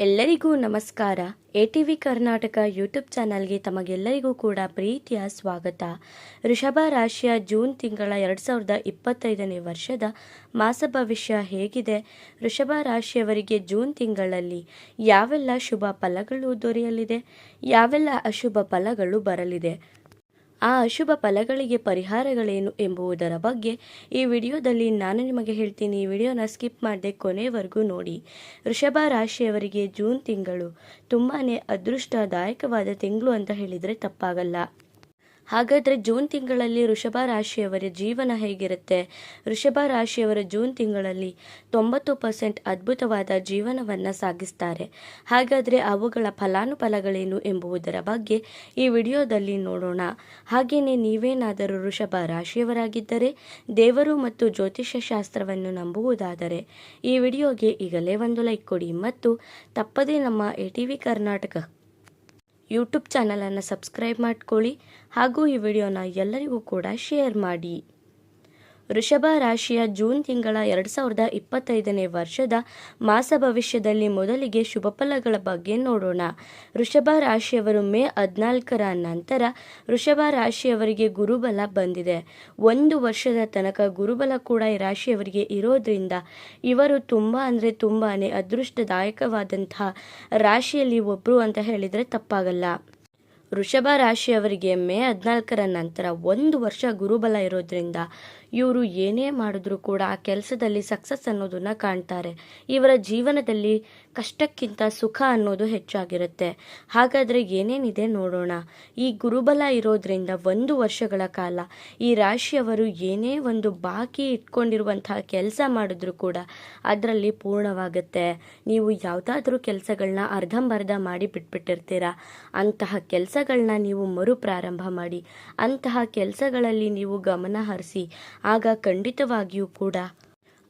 ಎಲ್ಲರಿಗೂ ನಮಸ್ಕಾರ. ATV Karnataka YouTube ಚಾನಲ್ಗೆ ತಮಗೆಲ್ಲರಿಗೂ ಕೂಡ ಪ್ರೀತಿಯ ಸ್ವಾಗತ. ವೃಷಭ ರಾಶಿಯ ಜೂನ್ ತಿಂಗಳ 2025ನೇ ವರ್ಷದ ಮಾಸ ಭವಿಷ್ಯ ಹೇಗಿದೆ? ವೃಷಭ ರಾಶಿಯವರಿಗೆ ಜೂನ್ ತಿಂಗಳಲ್ಲಿ ಯಾವೆಲ್ಲ ಶುಭ ಫಲಗಳು ದೊರೆಯಲಿದೆ, ಯಾವೆಲ್ಲ ಅಶುಭ ಫಲಗಳು ಬರಲಿದೆ, ಆ ಅಶುಭ ಫಲಗಳಿಗೆ ಪರಿಹಾರಗಳೇನು ಎಂಬುದರ ಬಗ್ಗೆ ಈ ವಿಡಿಯೋದಲ್ಲಿ ನಾನು ನಿಮಗೆ ಹೇಳ್ತೀನಿ. ಈ ವಿಡಿಯೋನ ಸ್ಕಿಪ್ ಮಾಡದೆ ಕೊನೆವರೆಗೂ ನೋಡಿ. ವೃಷಭ ರಾಶಿಯವರಿಗೆ ಜೂನ್ ತಿಂಗಳು ತುಂಬಾ ಅದೃಷ್ಟದಾಯಕವಾದ ತಿಂಗಳು ಅಂತ ಹೇಳಿದರೆ ತಪ್ಪಾಗಲ್ಲ. ಹಾಗಾದರೆ ಜೂನ್ ತಿಂಗಳಲ್ಲಿ ವೃಷಭ ರಾಶಿಯವರ ಜೀವನ ಹೇಗಿರುತ್ತೆ? ವೃಷಭ ರಾಶಿಯವರ ಜೂನ್ ತಿಂಗಳಲ್ಲಿ 90% ಅದ್ಭುತವಾದ ಜೀವನವನ್ನು ಸಾಗಿಸ್ತಾರೆ. ಹಾಗಾದರೆ ಅವುಗಳ ಫಲಾನುಫಲಗಳೇನು ಎಂಬುದರ ಬಗ್ಗೆ ಈ ವಿಡಿಯೋದಲ್ಲಿ ನೋಡೋಣ. ಹಾಗೆಯೇ ನೀವೇನಾದರೂ ವೃಷಭ ರಾಶಿಯವರಾಗಿದ್ದರೆ, ದೇವರು ಮತ್ತು ಜ್ಯೋತಿಷ್ಯ ಶಾಸ್ತ್ರವನ್ನು ನಂಬುವುದಾದರೆ ಈ ವಿಡಿಯೋಗೆ ಈಗಲೇ ಒಂದು ಲೈಕ್ ಕೊಡಿ ಮತ್ತು ತಪ್ಪದೇ ನಮ್ಮ ATV ಕರ್ನಾಟಕ ಯೂಟ್ಯೂಬ್ ಚಾನಲನ್ನು ಸಬ್ಸ್ಕ್ರೈಬ್ ಮಾಡ್ಕೊಳ್ಳಿ ಹಾಗೂ ಈ ವಿಡಿಯೋನ ಎಲ್ಲರಿಗೂ ಕೂಡ ಶೇರ್ ಮಾಡಿ. ವೃಷಭ ರಾಶಿಯ ಜೂನ್ ತಿಂಗಳ 2025ನೇ ವರ್ಷದ ಮಾಸ ಭವಿಷ್ಯದಲ್ಲಿ ಮೊದಲಿಗೆ ಶುಭ ಫಲಗಳ ಬಗ್ಗೆ ನೋಡೋಣ. ವೃಷಭ ರಾಶಿಯವರು ಮೇ 14ರ ನಂತರ ವೃಷಭ ರಾಶಿಯವರಿಗೆ ಗುರುಬಲ ಬಂದಿದೆ. 1 ವರ್ಷದ ತನಕ ಗುರುಬಲ ಕೂಡ ಈ ರಾಶಿಯವರಿಗೆ ಇರೋದ್ರಿಂದ ಇವರು ತುಂಬಾನೇ ಅದೃಷ್ಟದಾಯಕವಾದಂತಹ ರಾಶಿಯಲ್ಲಿ ಒಬ್ಬರು ಅಂತ ಹೇಳಿದರೆ ತಪ್ಪಾಗಲ್ಲ. ವೃಷಭ ರಾಶಿಯವರಿಗೆ ಮೇ 14ರ ನಂತರ 1 ವರ್ಷ ಗುರುಬಲ ಇರೋದ್ರಿಂದ ಇವರು ಏನೇ ಮಾಡಿದ್ರೂ ಕೂಡ ಆ ಕೆಲಸದಲ್ಲಿ ಸಕ್ಸಸ್ ಅನ್ನೋದನ್ನ ಕಾಣ್ತಾರೆ. ಇವರ ಜೀವನದಲ್ಲಿ ಕಷ್ಟಕ್ಕಿಂತ ಸುಖ ಅನ್ನೋದು ಹೆಚ್ಚಾಗಿರುತ್ತೆ. ಹಾಗಾದರೆ ಏನೇನಿದೆ ನೋಡೋಣ. ಈ ಗುರುಬಲ ಇರೋದ್ರಿಂದ 1 ವರ್ಷಗಳ ಕಾಲ ಈ ರಾಶಿಯವರು ಏನೇ ಒಂದು ಬಾಕಿ ಇಟ್ಕೊಂಡಿರುವಂತಹ ಕೆಲಸ ಮಾಡಿದ್ರೂ ಕೂಡ ಅದರಲ್ಲಿ ಪೂರ್ಣವಾಗುತ್ತೆ. ನೀವು ಯಾವುದಾದ್ರೂ ಕೆಲಸಗಳನ್ನ ಅರ್ಧಂಬರ್ಧ ಮಾಡಿ ಬಿಟ್ಬಿಟ್ಟಿರ್ತೀರ. ಅಂತಹ ಕೆಲಸಗಳನ್ನ ನೀವು ಮರುಪ್ರಾರಂಭ ಮಾಡಿ ಅಂತಹ ಕೆಲಸಗಳಲ್ಲಿ ನೀವು ಗಮನ ಹರಿಸಿ. ಆಗ ಖಂಡಿತವಾಗಿಯೂ ಕೂಡ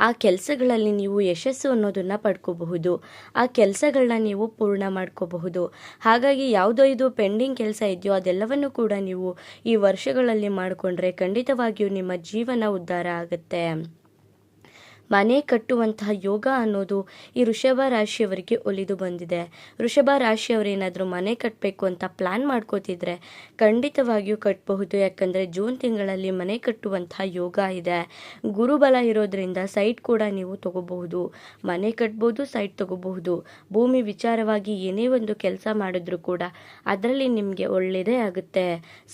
ಆ ಕೆಲಸಗಳಲ್ಲಿ ನೀವು ಯಶಸ್ಸು ಅನ್ನೋದನ್ನು ಪಡ್ಕೋಬಹುದು. ಆ ಕೆಲಸಗಳನ್ನ ನೀವು ಪೂರ್ಣ ಮಾಡ್ಕೋಬಹುದು. ಹಾಗಾಗಿ ಯಾವುದೋ ಇದು ಪೆಂಡಿಂಗ್ ಕೆಲಸ ಇದೆಯೋ ಅದೆಲ್ಲವನ್ನು ಕೂಡ ನೀವು ಈ ವರ್ಷಗಳಲ್ಲಿ ಮಾಡಿಕೊಂಡ್ರೆ ಖಂಡಿತವಾಗಿಯೂ ನಿಮ್ಮ ಜೀವನ ಉದ್ಧಾರ ಆಗುತ್ತೆ. ಮನೆ ಕಟ್ಟುವಂತಹ ಯೋಗ ಅನ್ನೋದು ಈ ವೃಷಭ ರಾಶಿಯವರಿಗೆ ಒಲಿದು ಬಂದಿದೆ. ವೃಷಭ ರಾಶಿಯವರೇನಾದರೂ ಮನೆ ಕಟ್ಟಬೇಕು ಅಂತ ಪ್ಲಾನ್ ಮಾಡ್ಕೋತಿದ್ರೆ ಖಂಡಿತವಾಗಿಯೂ ಕಟ್ಟಬಹುದು. ಯಾಕಂದರೆ ಜೂನ್ ತಿಂಗಳಲ್ಲಿ ಮನೆ ಕಟ್ಟುವಂತಹ ಯೋಗ ಇದೆ. ಗುರುಬಲ ಇರೋದ್ರಿಂದ ಸೈಟ್ ಕೂಡ ನೀವು ತಗೋಬಹುದು. ಮನೆ ಕಟ್ಬೋದು, ಸೈಟ್ ತಗೋಬಹುದು. ಭೂಮಿ ವಿಚಾರವಾಗಿ ಏನೇ ಒಂದು ಕೆಲಸ ಮಾಡಿದ್ರೂ ಕೂಡ ಅದರಲ್ಲಿ ನಿಮಗೆ ಒಳ್ಳೆಯದೇ ಆಗುತ್ತೆ.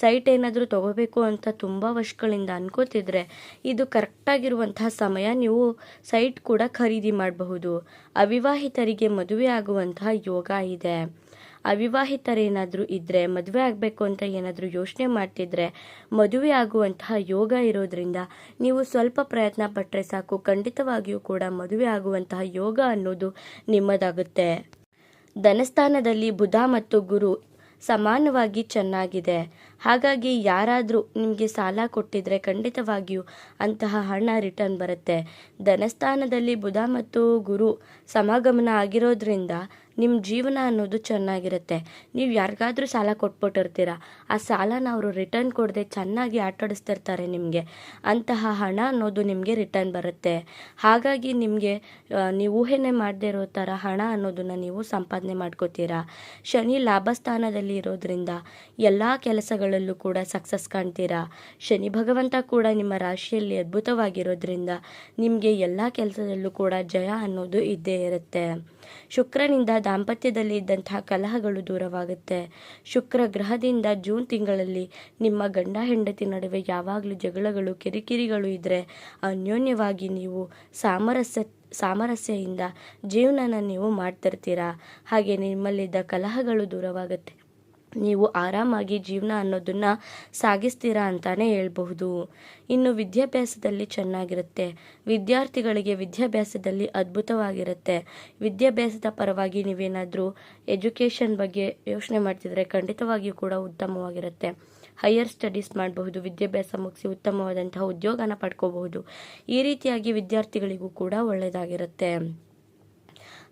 ಸೈಟ್ ಏನಾದರೂ ತಗೋಬೇಕು ಅಂತ ತುಂಬ ವರ್ಷಗಳಿಂದ ಅನ್ಕೋತಿದ್ರೆ ಇದು ಕರೆಕ್ಟಾಗಿರುವಂತಹ ಸಮಯ. ನೀವು ಸೈಟ್ ಕೂಡ ಖರೀದಿ ಮಾಡಬಹುದು. ಅವಿವಾಹಿತರಿಗೆ ಮದುವೆ ಆಗುವಂತಹ ಯೋಗ ಇದೆ. ಅವಿವಾಹಿತರೇನಾದರೂ ಇದ್ದರೆ ಮದುವೆ ಆಗಬೇಕು ಅಂತ ಏನಾದರೂ ಯೋಚನೆ ಮಾಡ್ತಿದ್ರೆ ಮದುವೆ ಆಗುವಂತಹ ಯೋಗ ಇರೋದ್ರಿಂದ ನೀವು ಸ್ವಲ್ಪ ಪ್ರಯತ್ನ ಪಟ್ಟರೆ ಸಾಕು, ಖಂಡಿತವಾಗಿಯೂ ಕೂಡ ಮದುವೆ ಆಗುವಂತಹ ಯೋಗ ಅನ್ನೋದು ನಿಮ್ಮದಾಗುತ್ತೆ. ಧನಸ್ಥಾನದಲ್ಲಿ ಬುಧ ಮತ್ತು ಗುರು ಸಮಾನವಾಗಿ ಚೆನ್ನಾಗಿದೆ. ಹಾಗಾಗಿ ಯಾರಾದರೂ ನಿಮಗೆ ಸಾಲ ಕೊಟ್ಟಿದ್ರೆ ಖಂಡಿತವಾಗಿಯೂ ಅಂತಹ ಹಣ ರಿಟರ್ನ್ ಬರುತ್ತೆ. ಧನಸ್ಥಾನದಲ್ಲಿ ಬುಧ ಮತ್ತು ಗುರು ಸಮಾಗಮನ ಆಗಿರೋದ್ರಿಂದ ನಿಮ್ಮ ಜೀವನ ಅನ್ನೋದು ಚೆನ್ನಾಗಿರುತ್ತೆ. ನೀವು ಯಾರಿಗಾದ್ರೂ ಸಾಲ ಕೊಟ್ಬಿಟ್ಟಿರ್ತೀರ, ಆ ಸಾಲನ ಅವರು ರಿಟರ್ನ್ ಕೊಡದೆ ಚೆನ್ನಾಗಿ ಆಟಾಡಿಸ್ತಿರ್ತಾರೆ ನಿಮಗೆ. ಅಂತಹ ಹಣ ಅನ್ನೋದು ನಿಮಗೆ ರಿಟರ್ನ್ ಬರುತ್ತೆ. ಹಾಗಾಗಿ ನಿಮಗೆ ನೀವು ಊಹೆನೆ ಮಾಡದೇ ಇರೋ ಥರ ಹಣ ಅನ್ನೋದನ್ನು ನೀವು ಸಂಪಾದನೆ ಮಾಡ್ಕೋತೀರಾ. ಶನಿ ಲಾಭಸ್ಥಾನದಲ್ಲಿ ಇರೋದ್ರಿಂದ ಎಲ್ಲ ಕೆಲಸಗಳಲ್ಲೂ ಕೂಡ ಸಕ್ಸಸ್ ಕಾಣ್ತೀರಾ. ಶನಿ ಭಗವಂತ ಕೂಡ ನಿಮ್ಮ ರಾಶಿಯಲ್ಲಿ ಅದ್ಭುತವಾಗಿರೋದ್ರಿಂದ ನಿಮಗೆ ಎಲ್ಲ ಕೆಲಸದಲ್ಲೂ ಕೂಡ ಜಯ ಅನ್ನೋದು ಇದ್ದೇ ಇರುತ್ತೆ. ಶುಕ್ರನಿಂದ ದಾಂಪತ್ಯದಲ್ಲಿ ಇದ್ದಂತಹ ಕಲಹಗಳು ದೂರವಾಗುತ್ತೆ. ಶುಕ್ರ ಗ್ರಹದಿಂದ ಜೂನ್ ತಿಂಗಳಲ್ಲಿ ನಿಮ್ಮ ಗಂಡ ಹೆಂಡತಿ ನಡುವೆ ಯಾವಾಗಲೂ ಜಗಳಗಳು ಕಿರಿಕಿರಿಗಳು ಇದ್ದರೆ ಅನ್ಯೋನ್ಯವಾಗಿ ನೀವು ಸಾಮರಸ್ಯದಿಂದ ಜೀವನನ ನೀವು ಮಾಡ್ತಿರ್ತೀರಾ. ಹಾಗೆ ನಿಮ್ಮಲ್ಲಿದ್ದ ಕಲಹಗಳು ದೂರವಾಗುತ್ತೆ. ನೀವು ಆರಾಮಾಗಿ ಜೀವನ ಅನ್ನೋದನ್ನು ಸಾಗಿಸ್ತೀರಾ ಅಂತಾನೆ ಹೇಳ್ಬಹುದು. ಇನ್ನು ವಿದ್ಯಾಭ್ಯಾಸದಲ್ಲಿ ಚೆನ್ನಾಗಿರುತ್ತೆ. ವಿದ್ಯಾರ್ಥಿಗಳಿಗೆ ವಿದ್ಯಾಭ್ಯಾಸದಲ್ಲಿ ಅದ್ಭುತವಾಗಿರುತ್ತೆ. ವಿದ್ಯಾಭ್ಯಾಸದ ಪರವಾಗಿ ನೀವೇನಾದರೂ ಎಜುಕೇಷನ್ ಬಗ್ಗೆ ಯೋಚನೆ ಮಾಡ್ತಿದ್ರೆ ಖಂಡಿತವಾಗಿಯೂ ಕೂಡ ಉತ್ತಮವಾಗಿರುತ್ತೆ. ಹೈಯರ್ ಸ್ಟಡೀಸ್ ಮಾಡಬಹುದು. ವಿದ್ಯಾಭ್ಯಾಸ ಮುಗಿಸಿ ಉತ್ತಮವಾದಂತಹ ಉದ್ಯೋಗನ ಪಡ್ಕೋಬಹುದು. ಈ ರೀತಿಯಾಗಿ ವಿದ್ಯಾರ್ಥಿಗಳಿಗೂ ಕೂಡ ಒಳ್ಳೆಯದಾಗಿರುತ್ತೆ.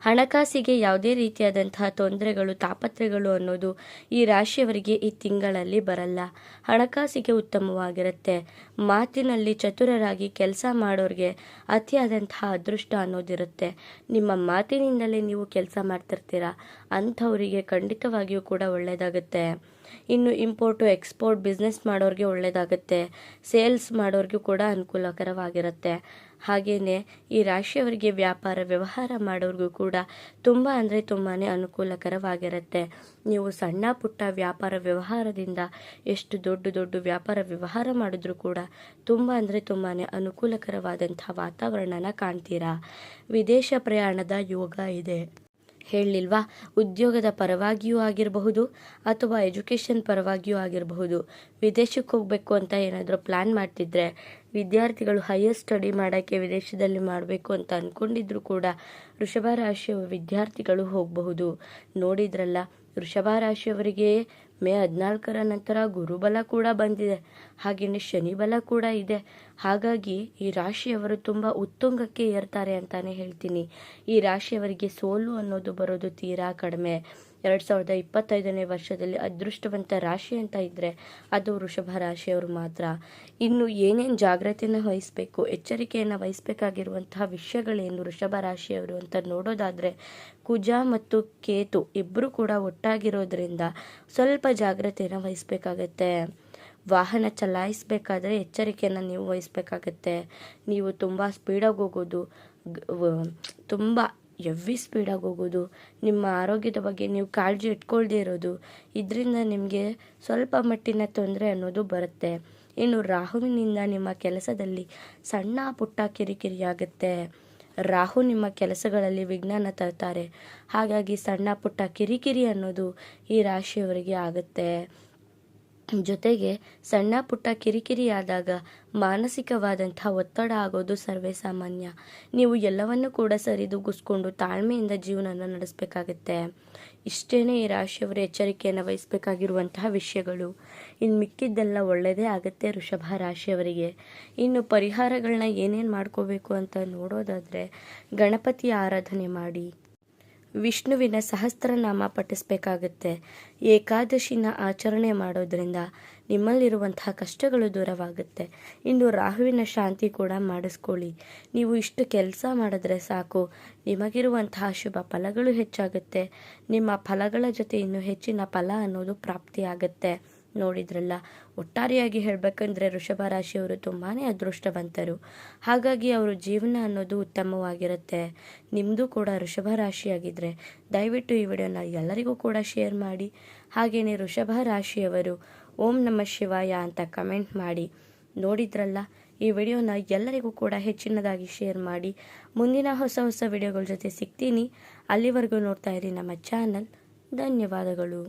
ಹಣಕಾಸಿಗೆ ಯಾವುದೇ ರೀತಿಯಾದಂತಹ ತೊಂದರೆಗಳು ತಾಪತ್ರೆಗಳು ಅನ್ನೋದು ಈ ರಾಶಿಯವರಿಗೆ ಈ ತಿಂಗಳಲ್ಲಿ ಬರಲ್ಲ. ಹಣಕಾಸಿಗೆ ಉತ್ತಮವಾಗಿರುತ್ತೆ. ಮಾತಿನಲ್ಲಿ ಚತುರರಾಗಿ ಕೆಲಸ ಮಾಡೋರಿಗೆ ಅತಿಯಾದಂತಹ ಅದೃಷ್ಟ ಅನ್ನೋದಿರುತ್ತೆ. ನಿಮ್ಮ ಮಾತಿನಿಂದಲೇ ನೀವು ಕೆಲಸ ಮಾಡ್ತಿರ್ತೀರ, ಅಂಥವರಿಗೆ ಖಂಡಿತವಾಗಿಯೂ ಕೂಡ ಒಳ್ಳೆಯದಾಗುತ್ತೆ. ಇನ್ನು ಇಂಪೋರ್ಟು ಎಕ್ಸ್ಪೋರ್ಟ್ ಬಿಸ್ನೆಸ್ ಮಾಡೋರಿಗೆ ಒಳ್ಳೆಯದಾಗುತ್ತೆ. ಸೇಲ್ಸ್ ಮಾಡೋರಿಗೂ ಕೂಡ ಅನುಕೂಲಕರವಾಗಿರುತ್ತೆ. ಹಾಗೆಯೇ ಈ ರಾಶಿಯವರಿಗೆ ವ್ಯಾಪಾರ ವ್ಯವಹಾರ ಮಾಡೋರಿಗೂ ಕೂಡ ತುಂಬ ಅಂದರೆ ತುಂಬಾ ಅನುಕೂಲಕರವಾಗಿರುತ್ತೆ. ನೀವು ಸಣ್ಣ ಪುಟ್ಟ ವ್ಯಾಪಾರ ವ್ಯವಹಾರದಿಂದ ಎಷ್ಟು ದೊಡ್ಡ ದೊಡ್ಡ ವ್ಯಾಪಾರ ವ್ಯವಹಾರ ಮಾಡಿದ್ರೂ ಕೂಡ ತುಂಬ ಅಂದರೆ ತುಂಬಾ ಅನುಕೂಲಕರವಾದಂಥ ವಾತಾವರಣನ ಕಾಣ್ತೀರಾ. ವಿದೇಶ ಪ್ರಯಾಣದ ಯೋಗ ಇದೆ. ಹೇಳಿಲ್ವಾ, ಉದ್ಯೋಗದ ಪರವಾಗಿಯೂ ಆಗಿರಬಹುದು ಅಥವಾ ಎಜುಕೇಷನ್ ಪರವಾಗಿಯೂ ಆಗಿರಬಹುದು. ವಿದೇಶಕ್ಕೆ ಹೋಗಬೇಕು ಅಂತ ಏನಾದರೂ ಪ್ಲ್ಯಾನ್ ಮಾಡ್ತಿದ್ರೆ, ವಿದ್ಯಾರ್ಥಿಗಳು ಹೈಯರ್ ಸ್ಟಡಿ ಮಾಡೋಕ್ಕೆ ವಿದೇಶದಲ್ಲಿ ಮಾಡಬೇಕು ಅಂತ ಅಂದ್ಕೊಂಡಿದ್ರು ಕೂಡ ವೃಷಭ ರಾಶಿಯ ವಿದ್ಯಾರ್ಥಿಗಳು ಹೋಗಬಹುದು. ನೋಡಿದ್ರಲ್ಲ, ವೃಷಭ ರಾಶಿಯವರಿಗೆ ಮೇ 14ರ ನಂತರ ಗುರುಬಲ ಕೂಡ ಬಂದಿದೆ, ಹಾಗೆಯೇ ಶನಿ ಬಲ ಕೂಡ ಇದೆ. ಹಾಗಾಗಿ ಈ ರಾಶಿಯವರು ತುಂಬ ಉತ್ತುಂಗಕ್ಕೆ ಏರ್ತಾರೆ ಅಂತಾನೆ ಹೇಳ್ತೀನಿ. ಈ ರಾಶಿಯವರಿಗೆ ಸೋಲು ಅನ್ನೋದು ಬರೋದು ತೀರಾ ಕಡಿಮೆ. 2025ನೇ ವರ್ಷದಲ್ಲಿ ಅದೃಷ್ಟವಂತ ರಾಶಿ ಅಂತ ಇದ್ದರೆ ಅದು ವೃಷಭ ರಾಶಿಯವರು ಮಾತ್ರ. ಇನ್ನು ಏನೇನು ಜಾಗ್ರತೆಯನ್ನು ವಹಿಸಬೇಕು, ಎಚ್ಚರಿಕೆಯನ್ನು ವಹಿಸಬೇಕಾಗಿರುವಂತಹ ವಿಷಯಗಳೇನು ವೃಷಭ ರಾಶಿಯವರು ಅಂತ ನೋಡೋದಾದರೆ, ಕುಜ ಮತ್ತು ಕೇತು ಇಬ್ಬರು ಕೂಡ ಒಟ್ಟಾಗಿರೋದ್ರಿಂದ ಸ್ವಲ್ಪ ಜಾಗ್ರತೆಯನ್ನು ವಹಿಸಬೇಕಾಗತ್ತೆ. ವಾಹನ ಚಲಾಯಿಸಬೇಕಾದ್ರೆ ಎಚ್ಚರಿಕೆಯನ್ನು ನೀವು ವಹಿಸಬೇಕಾಗತ್ತೆ. ನೀವು ತುಂಬ ಸ್ಪೀಡಾಗಿ ಹೋಗೋದು, ತುಂಬ ಎವ್ವಿ ಸ್ಪೀಡಾಗಿ ಹೋಗೋದು, ನಿಮ್ಮ ಆರೋಗ್ಯದ ಬಗ್ಗೆ ನೀವು ಕಾಳಜಿ ಇಟ್ಕೊಳ್ದೇ ಇರೋದು, ಇದರಿಂದ ನಿಮಗೆ ಸ್ವಲ್ಪ ಮಟ್ಟಿನ ತೊಂದರೆ ಅನ್ನೋದು ಬರುತ್ತೆ. ಇನ್ನು ರಾಹುವಿನಿಂದ ನಿಮ್ಮ ಕೆಲಸದಲ್ಲಿ ಸಣ್ಣ ಪುಟ್ಟ ಕಿರಿಕಿರಿ ಆಗುತ್ತೆ. ರಾಹು ನಿಮ್ಮ ಕೆಲಸಗಳಲ್ಲಿ ವಿಘ್ನನ ತರ್ತಾರೆ. ಹಾಗಾಗಿ ಸಣ್ಣ ಪುಟ್ಟ ಕಿರಿಕಿರಿ ಅನ್ನೋದು ಈ ರಾಶಿಯವರಿಗೆ ಆಗುತ್ತೆ. ಜೊತೆಗೆ ಸಣ್ಣ ಪುಟ್ಟ ಕಿರಿಕಿರಿ ಆದಾಗ ಮಾನಸಿಕವಾದಂಥ ಒತ್ತಡ ಆಗೋದು ಸರ್ವೇ ಸಾಮಾನ್ಯ. ನೀವು ಎಲ್ಲವನ್ನೂ ಕೂಡ ಸರಿದೂಗಿಸ್ಕೊಂಡು ತಾಳ್ಮೆಯಿಂದ ಜೀವನನ ನಡೆಸಬೇಕಾಗತ್ತೆ. ಇಷ್ಟೇ ಈ ರಾಶಿಯವರು ಎಚ್ಚರಿಕೆಯನ್ನು ವಹಿಸಬೇಕಾಗಿರುವಂತಹ ವಿಷಯಗಳು. ಇನ್ನು ಮಿಕ್ಕಿದ್ದೆಲ್ಲ ಒಳ್ಳೆಯದೇ ಆಗುತ್ತೆ ವೃಷಭ ರಾಶಿಯವರಿಗೆ. ಇನ್ನು ಪರಿಹಾರಗಳನ್ನ ಏನೇನು ಮಾಡ್ಕೋಬೇಕು ಅಂತ ನೋಡೋದಾದರೆ, ಗಣಪತಿಯ ಆರಾಧನೆ ಮಾಡಿ, ವಿಷ್ಣುವಿನ ಸಹಸ್ರನಾಮ ಪಠಿಸಬೇಕಾಗುತ್ತೆ. ಏಕಾದಶಿನ ಆಚರಣೆ ಮಾಡೋದ್ರಿಂದ ನಿಮ್ಮಲ್ಲಿರುವಂತಹ ಕಷ್ಟಗಳು ದೂರವಾಗುತ್ತೆ. ಇನ್ನು ರಾಹುವಿನ ಶಾಂತಿ ಕೂಡ ಮಾಡಿಸ್ಕೊಳ್ಳಿ. ನೀವು ಇಷ್ಟು ಕೆಲಸ ಮಾಡಿದ್ರೆ ಸಾಕು, ನಿಮಗಿರುವಂತಹ ಶುಭ ಫಲಗಳು ಹೆಚ್ಚಾಗುತ್ತೆ. ನಿಮ್ಮ ಫಲಗಳ ಜೊತೆ ಇನ್ನೂ ಹೆಚ್ಚಿನ ಫಲ ಅನ್ನೋದು ಪ್ರಾಪ್ತಿಯಾಗುತ್ತೆ. ನೋಡಿದ್ರಲ್ಲ, ಒಟ್ಟಾರೆಯಾಗಿ ಹೇಳಬೇಕಂದ್ರೆ ವೃಷಭ ರಾಶಿಯವರು ತುಂಬಾ ಅದೃಷ್ಟವಂತರು. ಹಾಗಾಗಿ ಅವರ ಜೀವನ ಅನ್ನೋದು ಉತ್ತಮವಾಗಿರುತ್ತೆ. ನಿಮ್ಮದು ಕೂಡ ವೃಷಭ ರಾಶಿಯಾಗಿದ್ದರೆ ದಯವಿಟ್ಟು ಈ ವಿಡಿಯೋನ ಎಲ್ಲರಿಗೂ ಕೂಡ ಶೇರ್ ಮಾಡಿ. ಹಾಗೆಯೇ ವೃಷಭ ರಾಶಿಯವರು ಓಂ ನಮಃ ಶಿವಾಯ ಅಂತ ಕಮೆಂಟ್ ಮಾಡಿ. ನೋಡಿದ್ರಲ್ಲ, ಈ ವಿಡಿಯೋನ ಎಲ್ಲರಿಗೂ ಕೂಡ ಹೆಚ್ಚಿನದಾಗಿ ಶೇರ್ ಮಾಡಿ. ಮುಂದಿನ ಹೊಸ ಹೊಸ ವಿಡಿಯೋಗಳ ಜೊತೆ ಸಿಗ್ತೀನಿ. ಅಲ್ಲಿವರೆಗೂ ನೋಡ್ತಾ ಇರಿ ನಮ್ಮ ಚಾನಲ್. ಧನ್ಯವಾದಗಳು.